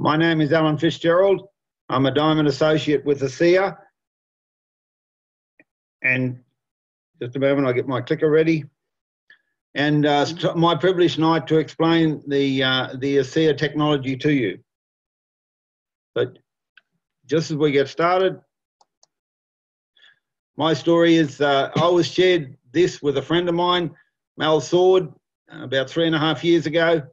My name is Alan Fitzgerald. I'm a Diamond Associate with ASEA. And just a moment, I'll get my clicker ready. And it's my privilege tonight to explain the ASEA technology to you. But just as we get started, my story is I was shared this with a friend of mine, Mal Sword, about 3.5 years ago.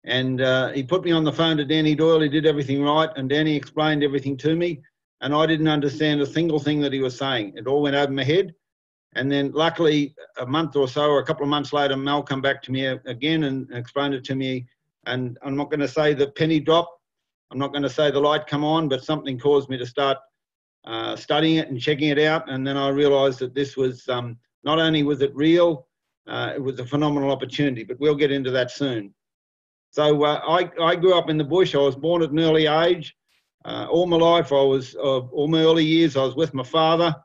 And he put me on the phone to Danny Doyle. He did everything right, and Danny explained everything to me. And I didn't understand a single thing that he was saying. It all went over my head. And then luckily, a month or so, or a couple of months later, Mal come back to me again and explained it to me. And I'm not going to say the penny dropped. I'm not going to say the light come on, but something caused me to start studying it and checking it out. And then I realised that this was, not only was it real, it was a phenomenal opportunity, but we'll get into that soon. So I grew up in the bush. I was born at an early age. All my life, all my early years, I was with my father.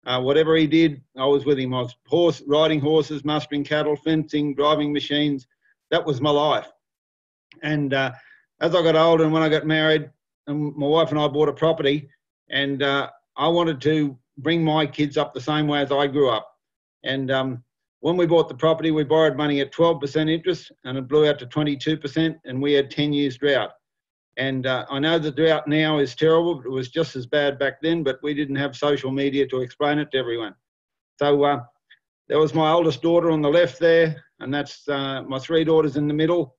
Whatever he did, I was with him. I was riding horses, mustering cattle, fencing, driving machines. That was my life. And as I got older and when I got married, and my wife and I bought a property, and I wanted to bring my kids up the same way as I grew up. And when we bought the property, we borrowed money at 12% interest, and it blew out to 22%, and we had 10 years drought. And I know the drought now is terrible, but it was just as bad back then, but we didn't have social media to explain it to everyone. So there was my oldest daughter on the left there, and that's my 3 daughters in the middle.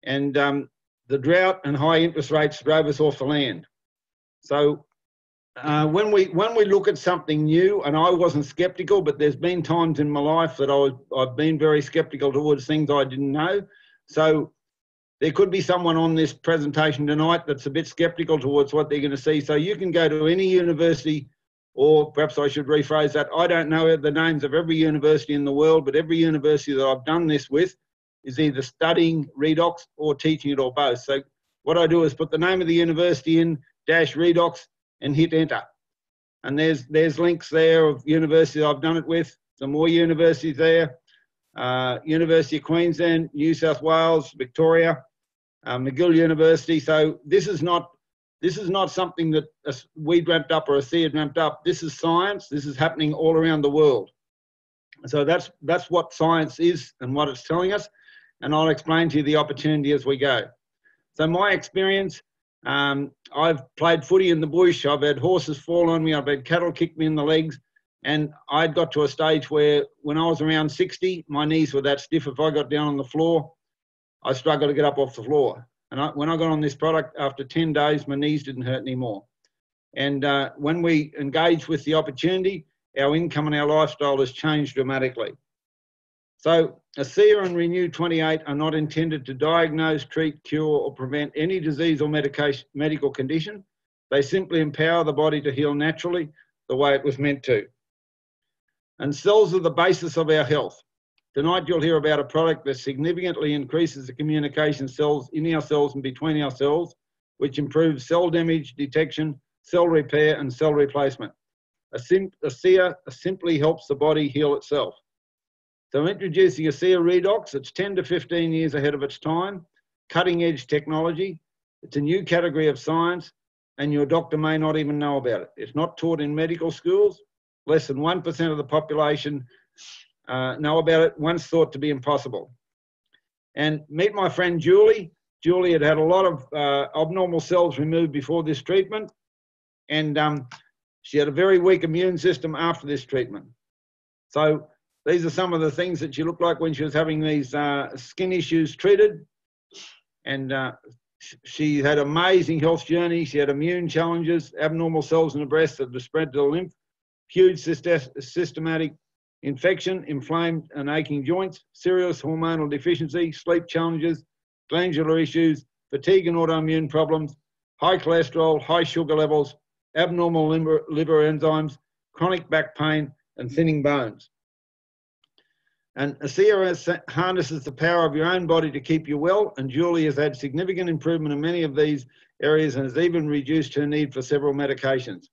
And the drought and high interest rates drove us off the land. So when we look at something new, and I wasn't skeptical, but there's been times in my life that I've been very skeptical towards things I didn't know. So there could be someone on this presentation tonight that's a bit skeptical towards what they're going to see. So you can go to any university, or perhaps I should rephrase that. I don't know the names of every university in the world, but every university that I've done this with is either studying redox or teaching it, or both. So what I do is put the name of the university in, dash redox, and hit enter. And there's links there of universities I've done it with. Some more universities there. University of Queensland, New South Wales, Victoria, McGill University. So this is not something that we dreamt up or ASEA dreamt up. This is science. This is happening all around the world. So that's what science is and what it's telling us. And I'll explain to you the opportunity as we go. So my experience, I've played footy in the bush. I've had horses fall on me. I've had cattle kick me in the legs. And I'd got to a stage where when I was around 60, my knees were that stiff. If I got down on the floor, I struggled to get up off the floor. And when I got on this product, after 10 days, my knees didn't hurt anymore. And when we engaged with the opportunity, our income and our lifestyle has changed dramatically. So ASEA and Renew 28 are not intended to diagnose, treat, cure, or prevent any disease or medical condition. They simply empower the body to heal naturally the way it was meant to. And cells are the basis of our health. Tonight you'll hear about a product that significantly increases the communication cells in our cells and between our cells, which improves cell damage detection, cell repair, and cell replacement. ASEA simply helps the body heal itself. So introducing ASEA Redox, it's 10 to 15 years ahead of its time, cutting edge technology. It's a new category of science, and your doctor may not even know about it. It's not taught in medical schools. Less than 1% of the population know about it, once thought to be impossible. And meet my friend Julie. Julie had had a lot of abnormal cells removed before this treatment, and she had a very weak immune system after this treatment. So these are some of the things that she looked like when she was having these skin issues treated. And she had an amazing health journey. She had immune challenges, abnormal cells in the breast that spread to the lymph, huge systematic infection, inflamed and aching joints, serious hormonal deficiency, sleep challenges, glandular issues, fatigue and autoimmune problems, high cholesterol, high sugar levels, abnormal liver enzymes, chronic back pain, and thinning bones. And ASEA harnesses the power of your own body to keep you well, and Julie has had significant improvement in many of these areas and has even reduced her need for several medications.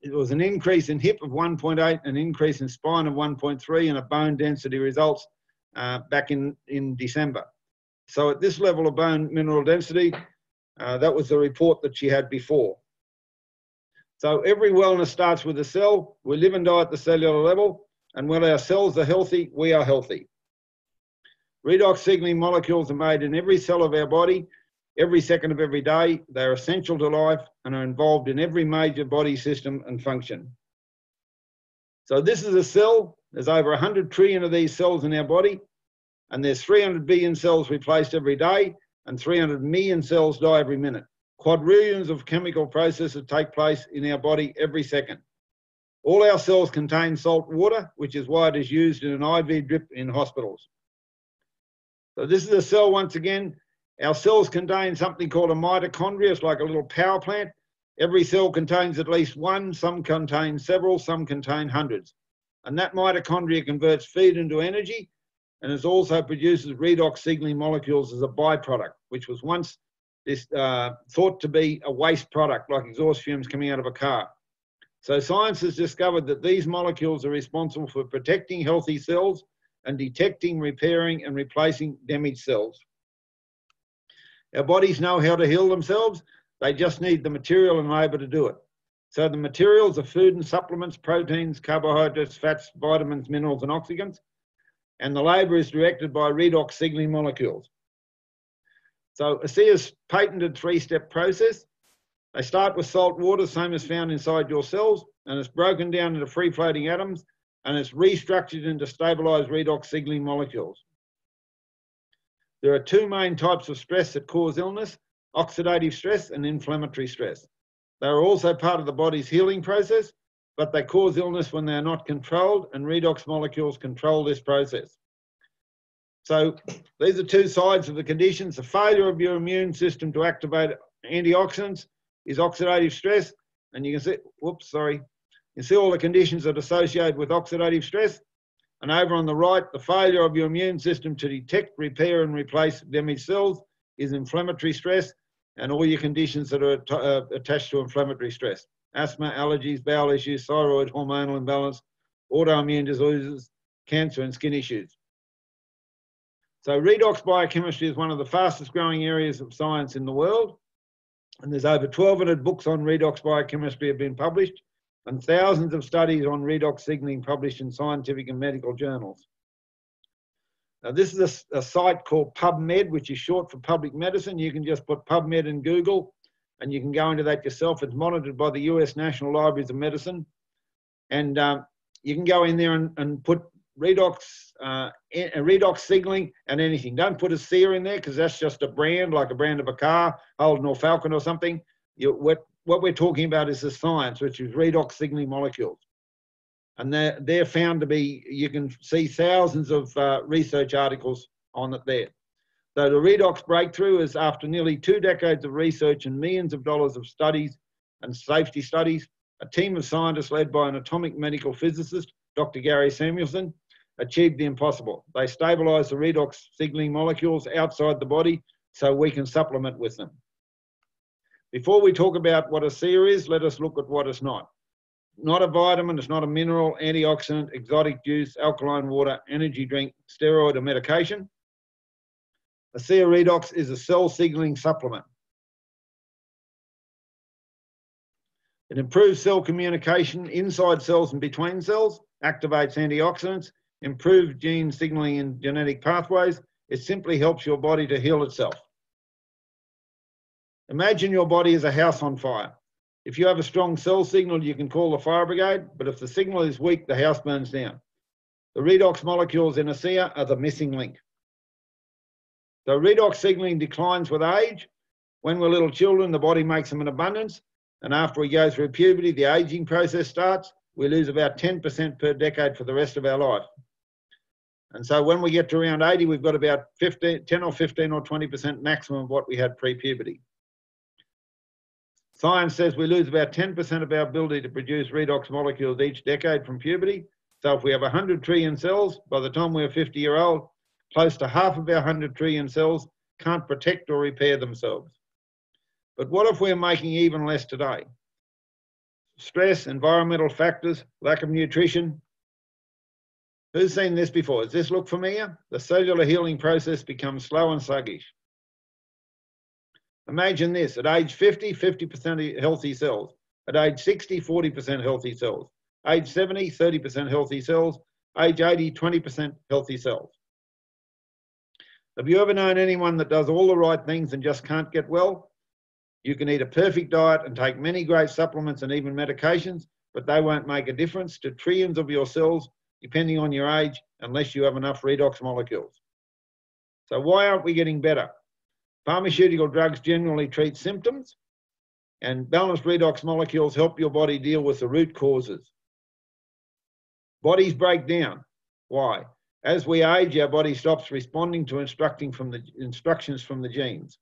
It was an increase in hip of 1.8, an increase in spine of 1.3, and a bone density results back in December. So at this level of bone mineral density, That was the report that she had before. So every wellness starts with a cell. We live and die at the cellular level, and when our cells are healthy, we are healthy. Redox signaling molecules are made in every cell of our body, every second of every day. They are essential to life and are involved in every major body system and function. So this is a cell. There's over 100 trillion of these cells in our body, and there's 300 billion cells replaced every day, and 300 million cells die every minute. Quadrillions of chemical processes take place in our body every second. All our cells contain salt water, which is why it is used in an IV drip in hospitals. So this is a cell once again. Our cells contain something called a mitochondria. It's like a little power plant. Every cell contains at least one, some contain several, some contain hundreds. And that mitochondria converts feed into energy, and it also produces redox signaling molecules as a byproduct, which was once thought to be a waste product, like exhaust fumes coming out of a car. So science has discovered that these molecules are responsible for protecting healthy cells and detecting, repairing, and replacing damaged cells. Our bodies know how to heal themselves. They just need the material and labour to do it. So the materials are food and supplements, proteins, carbohydrates, fats, vitamins, minerals, and oxygens. And the labour is directed by redox signaling molecules. So ASEA's patented three-step process. They start with salt water, same as found inside your cells, and it's broken down into free-floating atoms, and it's restructured into stabilised redox signaling molecules. There are two main types of stress that cause illness: oxidative stress and inflammatory stress. They are also part of the body's healing process, but they cause illness when they are not controlled, and redox molecules control this process. So these are two sides of the conditions. The failure of your immune system to activate antioxidants is oxidative stress, and you can see, you see all the conditions that are associated with oxidative stress. And over on the right, the failure of your immune system to detect, repair, and replace damaged cells is inflammatory stress, and all your conditions that are attached to inflammatory stress: asthma, allergies, bowel issues, thyroid, hormonal imbalance, autoimmune diseases, cancer, and skin issues. So redox biochemistry is one of the fastest growing areas of science in the world. And there's over 1,200 books on redox biochemistry have been published, and thousands of studies on redox signaling published in scientific and medical journals. Now, this is a site called PubMed, which is short for public medicine. You can just put PubMed in Google, and you can go into that yourself. It's monitored by the US National Libraries of Medicine. And you can go in there and put redox signaling and anything. Don't put ASEA in there, because that's just a brand, like a brand of a car, Holden or Falcon or something. What we're talking about is the science, which is redox signaling molecules. And they're found to be, you can see thousands of research articles on it there. So the redox breakthrough is after nearly 2 decades of research and millions of dollars of studies and safety studies. A team of scientists led by an atomic medical physicist, Dr. Gary Samuelson, achieved the impossible. They stabilised the redox signaling molecules outside the body so we can supplement with them. Before we talk about what ASEA is, let us look at what it's not. Not a vitamin, it's not a mineral, antioxidant, exotic juice, alkaline water, energy drink, steroid or medication. ASEA Redox is a cell signaling supplement. It improves cell communication inside cells and between cells, activates antioxidants, improves gene signaling in genetic pathways. It simply helps your body to heal itself. Imagine your body is a house on fire. If you have a strong cell signal, you can call the fire brigade, but if the signal is weak, the house burns down. The redox molecules in ASEA are the missing link. So redox signaling declines with age. When we're little children, the body makes them in abundance, and after we go through puberty, the aging process starts. We lose about 10% per decade for the rest of our life. And so when we get to around 80, we've got about 10 or 15 or 20% maximum of what we had pre-puberty. Science says we lose about 10% of our ability to produce redox molecules each decade from puberty. So if we have 100 trillion cells, by the time we're 50-year-old, close to half of our 100 trillion cells can't protect or repair themselves. But what if we're making even less today? Stress, environmental factors, lack of nutrition. Who's seen this before? Does this look familiar? The cellular healing process becomes slow and sluggish. Imagine this, at age 50, 50% healthy cells. At age 60, 40% healthy cells. Age 70, 30% healthy cells. Age 80, 20% healthy cells. Have you ever known anyone that does all the right things and just can't get well? You can eat a perfect diet and take many great supplements and even medications, but they won't make a difference to trillions of your cells, depending on your age, unless you have enough redox molecules. So why aren't we getting better? Pharmaceutical drugs generally treat symptoms, and balanced redox molecules help your body deal with the root causes. Bodies break down. Why? As we age, our body stops responding to instructions from the genes.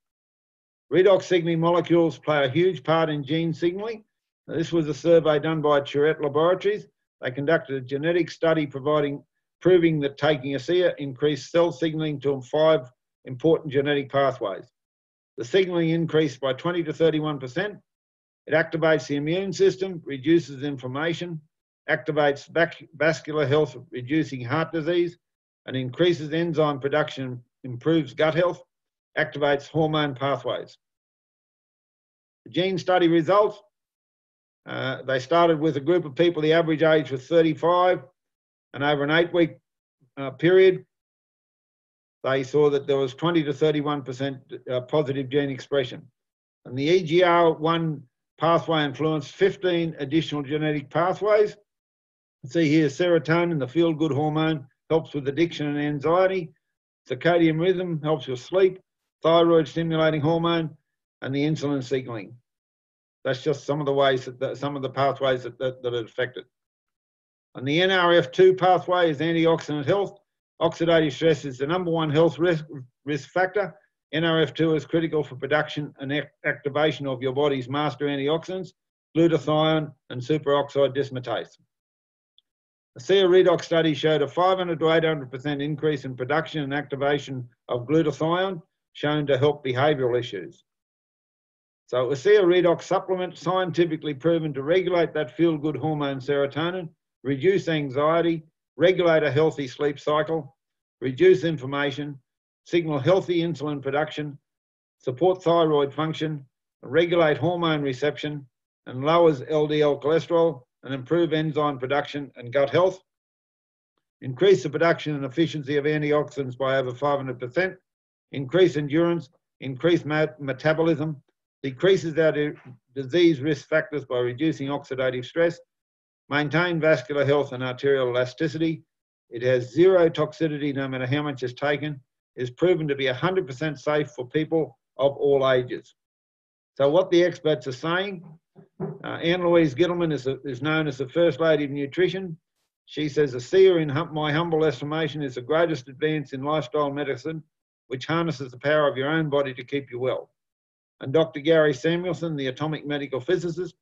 Redox signaling molecules play a huge part in gene signaling. Now, this was a survey done by Charette Laboratories. They conducted a genetic study proving that taking ASEA increased cell signaling to 5 important genetic pathways. The signaling increased by 20 to 31%. It activates the immune system, reduces inflammation, activates vascular health, reducing heart disease, and increases enzyme production, improves gut health, activates hormone pathways. The gene study results, they started with a group of people, the average age was 35, and over an 8-week period, they saw that there was 20 to 31% positive gene expression. And the EGR1 pathway influenced 15 additional genetic pathways. See here, serotonin, the feel-good hormone, helps with addiction and anxiety. Circadian rhythm helps with sleep. Thyroid stimulating hormone, and the insulin signaling. That's just some of the ways some of the pathways that are affected. And the NRF2 pathway is antioxidant health. Oxidative stress is the #1 health risk factor. NRF2 is critical for production and activation of your body's master antioxidants, glutathione and superoxide dismutase. The ASEA redox study showed a 500 to 800% increase in production and activation of glutathione, shown to help behavioural issues. So ASEA redox supplement, scientifically proven to regulate that feel-good hormone serotonin, reduce anxiety, regulate a healthy sleep cycle, reduce inflammation, signal healthy insulin production, support thyroid function, regulate hormone reception, and lowers LDL cholesterol, and improve enzyme production and gut health, increase the production and efficiency of antioxidants by over 500%, increase endurance, increase metabolism, decreases our disease risk factors by reducing oxidative stress, maintain vascular health and arterial elasticity. It has zero toxicity no matter how much is taken. It is proven to be 100% safe for people of all ages. So what the experts are saying, Anne-Louise Gittleman is known as the First Lady of Nutrition. She says, ASEA, in my humble estimation, is the greatest advance in lifestyle medicine, which harnesses the power of your own body to keep you well. And Dr. Gary Samuelson, the atomic medical physicist,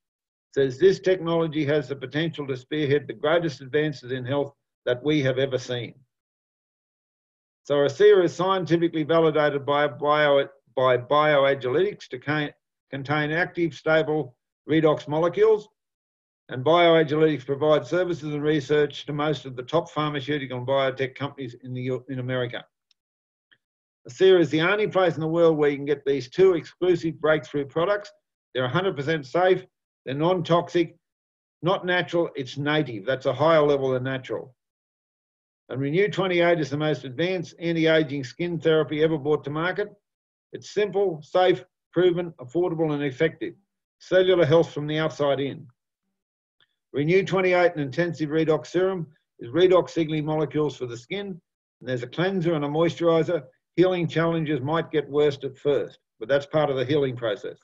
says this technology has the potential to spearhead the greatest advances in health that we have ever seen. So ASEA is scientifically validated by bioagiletics to contain active, stable redox molecules, and bioagiletics provides services and research to most of the top pharmaceutical and biotech companies in America. ASEA is the only place in the world where you can get these 2 exclusive breakthrough products. They're 100% safe, they're non-toxic, not natural, it's native. That's a higher level than natural. And Renew 28 is the most advanced anti-aging skin therapy ever brought to market. It's simple, safe, proven, affordable and effective. Cellular health from the outside in. Renew 28, an intensive redox serum, is redox signaling molecules for the skin. And there's a cleanser and a moisturiser. Healing challenges might get worse at first, but that's part of the healing process.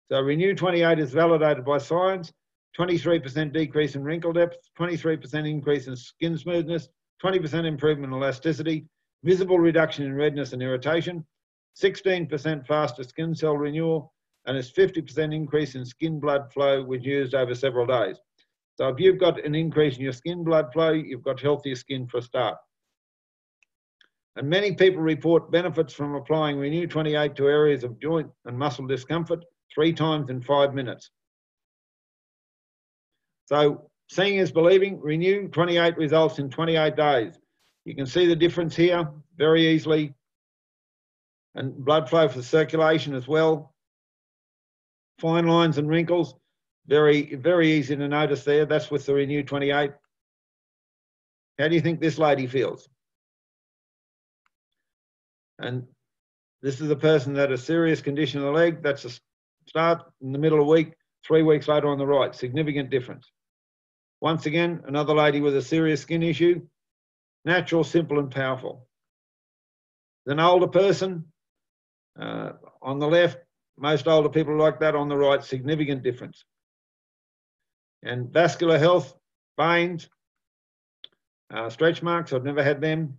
So Renew 28 is validated by science, 23% decrease in wrinkle depth, 23% increase in skin smoothness, 20% improvement in elasticity, visible reduction in redness and irritation, 16% faster skin cell renewal, and a 50% increase in skin blood flow when used over several days. So if you've got an increase in your skin blood flow, you've got healthier skin for a start. And many people report benefits from applying Renew 28 to areas of joint and muscle discomfort 3 times in 5 minutes. So seeing is believing. Renew 28 results in 28 days. You can see the difference here very easily. and blood flow for circulation as well. Fine lines and wrinkles, very, very easy to notice there. That's with the Renew 28. How do you think this lady feels? And this is a person that had a serious condition of the leg. That's a start in the middle of the week, 3 weeks later on the right. Significant difference. Once again, another lady with a serious skin issue. Natural, simple and powerful. An older person on the left, most older people like that. On the right, significant difference. And vascular health, veins, stretch marks, I've never had them.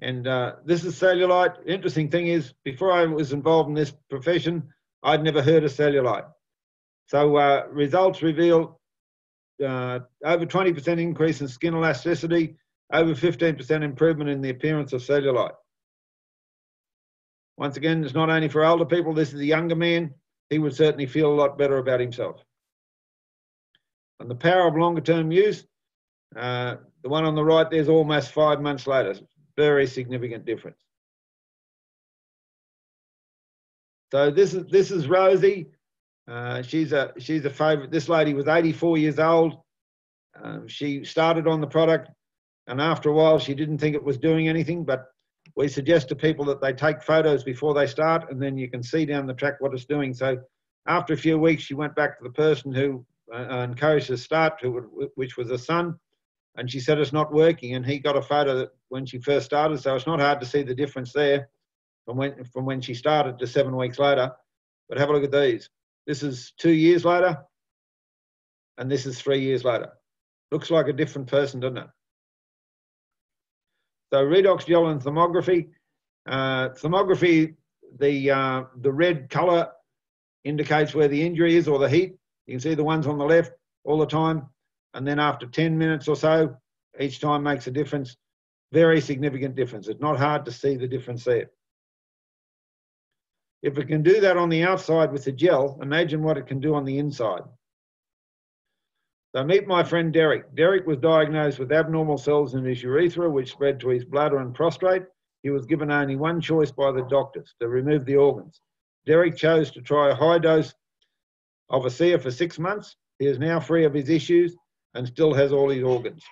And this is cellulite. Interesting thing is, before I was involved in this profession, I'd never heard of cellulite. So results reveal over 20% increase in skin elasticity, over 15% improvement in the appearance of cellulite. Once again, it's not only for older people, this is a younger man. He would certainly feel a lot better about himself. And the power of longer term use, the one on the right, there's almost 5 months later. Very significant difference. So this is Rosie. She's a favourite. This lady was 84 years old. She started on the product, and after a while, she didn't think it was doing anything. But we suggest to people that they take photos before they start, and then you can see down the track what it's doing. So after a few weeks, she went back to the person who encouraged her to start, which was her son. And she said it's not working, and he got a photo when she first started, so it's not hard to see the difference there from when she started to 7 weeks later. But have a look at these. This is 2 years later, and this is 3 years later. Looks like a different person, doesn't it? So redox gel and thermography. Thermography, the red colour indicates where the injury is or the heat. You can see the ones on the left all the time. And then after 10 minutes or so, each time makes a difference. Very significant difference. It's not hard to see the difference there. If it can do that on the outside with the gel, imagine what it can do on the inside. So meet my friend Derek. Derek was diagnosed with abnormal cells in his urethra, which spread to his bladder and prostate. He was given only one choice by the doctors, to remove the organs. Derek chose to try a high dose of ASEA for 6 months. He is now free of his issues and still has all his organs.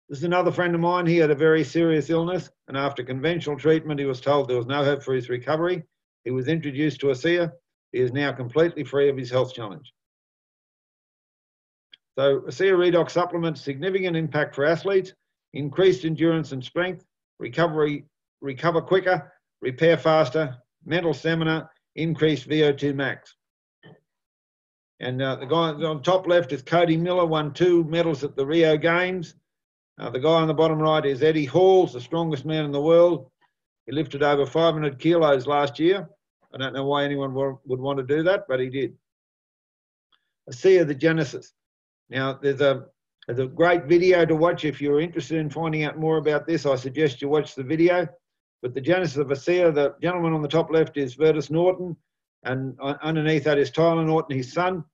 This is another friend of mine. He had a very serious illness, and after conventional treatment, he was told there was no hope for his recovery. He was introduced to ASEA. He is now completely free of his health challenge. So ASEA Redox supplements, significant impact for athletes, increased endurance and strength, recover quicker, repair faster, mental stamina, increased VO2 max. And the guy on top left is Cody Miller, won 2 medals at the Rio Games. The guy on the bottom right is Eddie Halls, the strongest man in the world. He lifted over 500 kilos last year. I don't know why anyone would want to do that, but he did. ASEA, the Genesis. Now, there's a great video to watch. If you're interested in finding out more about this, I suggest you watch the video. But the Genesis of ASEA, the gentleman on the top left is Virtus Norton, and underneath that is Tyler Norton, his son.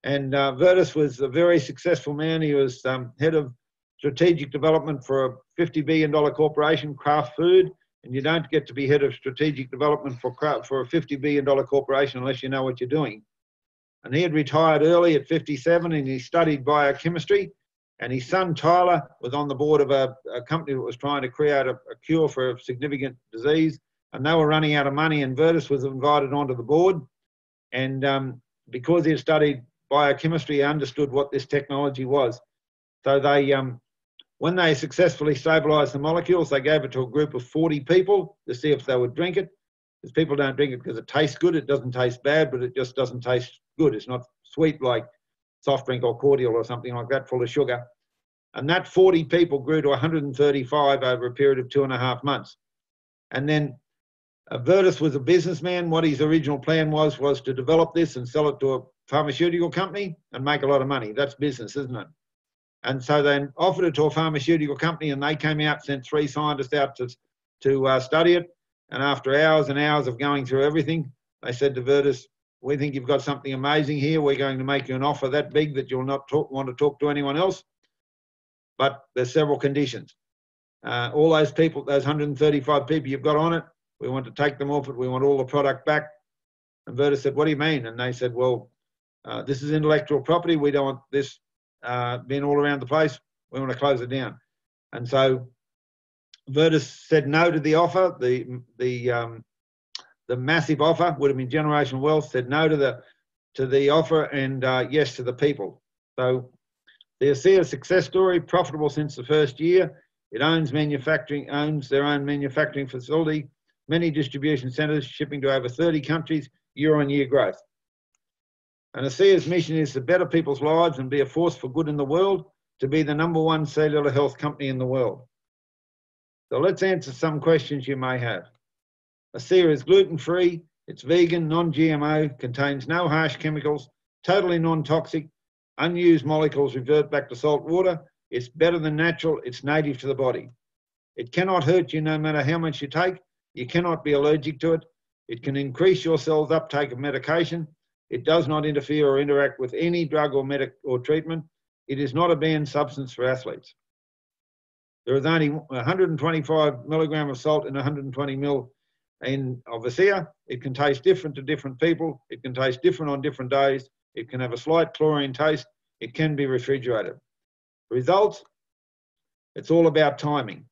And Virtus was a very successful man. He was head of strategic development for a $50 billion corporation, Kraft Food. And you don't get to be head of strategic development for a $50 billion corporation unless you know what you're doing. And he had retired early at 57, and he studied biochemistry. And his son, Tyler, was on the board of a company that was trying to create a cure for a significant disease. And they were running out of money, and Virtus was invited onto the board. And because he had studied biochemistry, he understood what this technology was. So they, when they successfully stabilized the molecules, they gave it to a group of 40 people to see if they would drink it. Because people don't drink it because it tastes good. It doesn't taste bad, but it just doesn't taste good. It's not sweet like soft drink or cordial or something like that full of sugar. And that 40 people grew to 135 over a period of 2.5 months. And then Virtus was a businessman. What his original plan was to develop this and sell it to a pharmaceutical company and make a lot of money. That's business, isn't it? And so they offered it to a pharmaceutical company, and they came out, sent 3 scientists out to study it. And after hours and hours of going through everything, they said to Virtus, "We think you've got something amazing here. We're going to make you an offer that big that you'll not want to talk to anyone else. But there's several conditions." all those people, those 135 people you've got on it, we want to take them off it. We want all the product back. And Virtus said, what do you mean? And they said, well, this is intellectual property. We don't want this being all around the place. We want to close it down. And so Virtus said no to the offer. The massive offer would have been Generational Wealth, said no to the offer and yes to the people. So the ASEA success story, profitable since the first year. It owns their own manufacturing facility, many distribution centres, shipping to over 30 countries, year-on-year growth. And ASEA's mission is to better people's lives and be a force for good in the world, to be the #1 cellular health company in the world. So let's answer some questions you may have. ASEA is gluten-free, it's vegan, non-GMO, contains no harsh chemicals, totally non-toxic, unused molecules revert back to salt water, it's better than natural, it's native to the body. It cannot hurt you no matter how much you take, you cannot be allergic to it, it can increase your cell's uptake of medication, it does not interfere or interact with any drug or treatment, it is not a banned substance for athletes. There is only 125 milligram of salt in 120 mil of ASEA. It can taste different to different people. It can taste different on different days. It can have a slight chlorine taste. It can be refrigerated. Results? It's all about timing.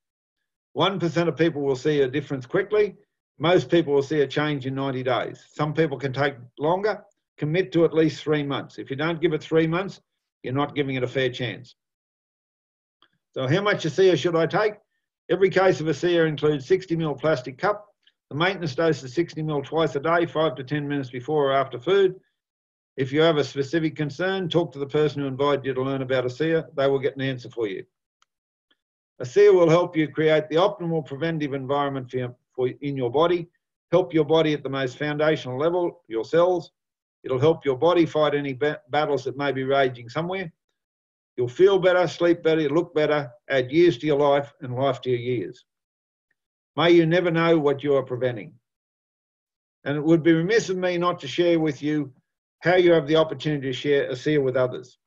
1% of people will see a difference quickly. Most people will see a change in 90 days. Some people can take longer. Commit to at least 3 months. If you don't give it 3 months, you're not giving it a fair chance. So how much ASEA should I take? Every case of ASEA includes 60 ml plastic cup. The maintenance dose is 60 ml twice a day, 5 to 10 minutes before or after food. If you have a specific concern, talk to the person who invited you to learn about ASEA. They will get an answer for you. ASEA will help you create the optimal preventive environment in your body, help your body at the most foundational level, your cells. It'll help your body fight any battles that may be raging somewhere. You'll feel better, sleep better, look better, add years to your life and life to your years. May you never know what you are preventing. And it would be remiss of me not to share with you how you have the opportunity to share ASEA with others.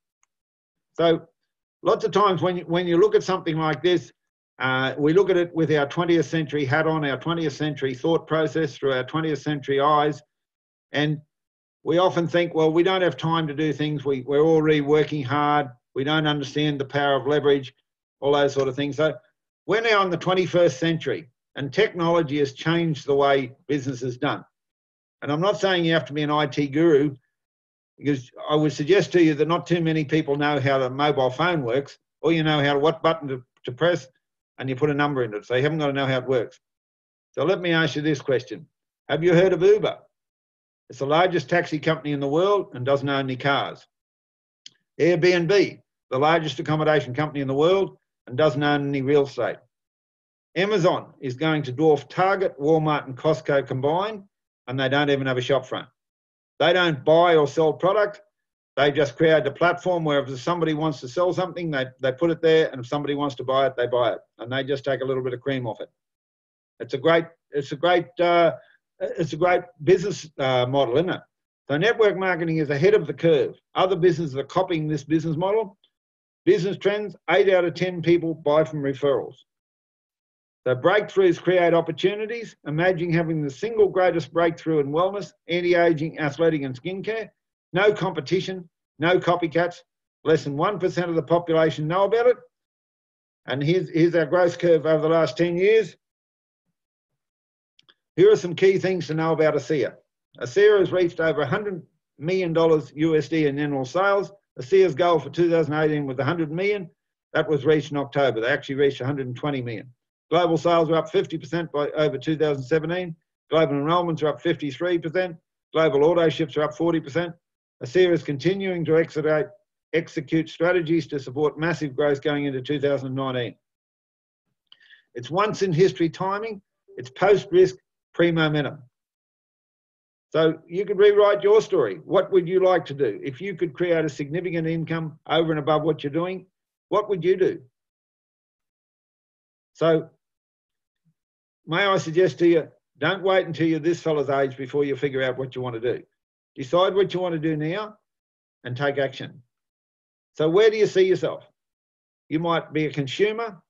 So lots of times when you look at something like this, we look at it with our 20th century hat on, our 20th century thought process through our 20th century eyes. And we often think, well, we don't have time to do things. We're already working hard. We don't understand the power of leverage, all those sort of things. So we're now in the 21st century and technology has changed the way business is done. And I'm not saying you have to be an IT guru, because I would suggest to you that not too many people know how the mobile phone works, or you know what button to press and you put a number in it. So you haven't got to know how it works. So let me ask you this question. Have you heard of Uber? It's the largest taxi company in the world and doesn't own any cars. Airbnb, the largest accommodation company in the world and doesn't own any real estate. Amazon is going to dwarf Target, Walmart and Costco combined, and they don't even have a shop front. They don't buy or sell product. They just create a platform where if somebody wants to sell something, they put it there, and if somebody wants to buy it, they buy it, and they just take a little bit of cream off it. It's a great business model, isn't it? So network marketing is ahead of the curve. Other businesses are copying this business model. Business trends, 8 out of 10 people buy from referrals. So breakthroughs create opportunities. Imagine having the single greatest breakthrough in wellness, anti-aging, athletic and skincare. No competition, no copycats. Less than 1% of the population know about it. And here's our growth curve over the last 10 years. Here are some key things to know about ASEA. ASEA has reached over $100 million USD in annual sales. ASEA's goal for 2018 was 100 million. That was reached in October. They actually reached 120 million. Global sales were up 50% by over 2017. Global enrollments are up 53%. Global auto ships are up 40%. ASEA is continuing to execute strategies to support massive growth going into 2019. It's once in history timing. It's post-risk, pre-momentum. So you could rewrite your story. What would you like to do? If you could create a significant income over and above what you're doing, what would you do? So may I suggest to you, don't wait until you're this fella's age before you figure out what you want to do. Decide what you want to do now and take action. So where do you see yourself? You might be a consumer.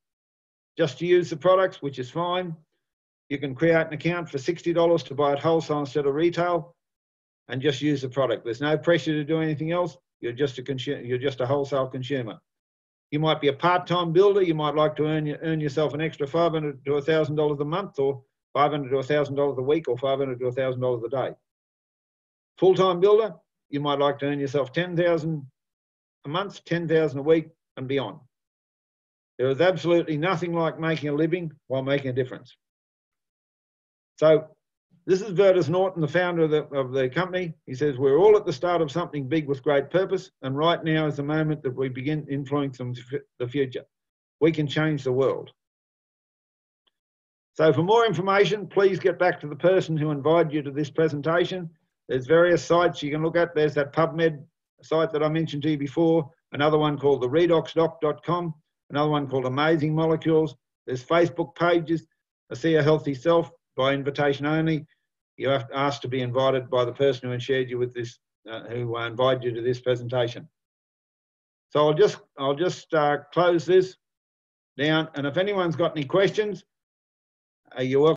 just to use the products, which is fine. You can create an account for $60 to buy it wholesale instead of retail and just use the product. There's no pressure to do anything else. You're just a wholesale consumer. You might be a part-time builder. You might like to earn yourself an extra $500 to $1,000 a month, or $500 to $1,000 a week, or $500 to $1,000 a day. Full-time builder, you might like to earn yourself $10,000 a month, $10,000 a week, and beyond. There is absolutely nothing like making a living while making a difference. So this is Vertus Norton, the founder of the company. He says, we're all at the start of something big with great purpose, and right now is the moment that we begin influencing the future. We can change the world. So for more information, please get back to the person who invited you to this presentation. There's various sites you can look at. There's that PubMed site that I mentioned to you before, another one called the redoxdoc.com, another one called Amazing Molecules. There's Facebook pages, I See a Healthy Self, by invitation only. You have to ask to be invited by the person who shared you with this, who invited you to this presentation. So I'll just close this down, and if anyone's got any questions, you're welcome.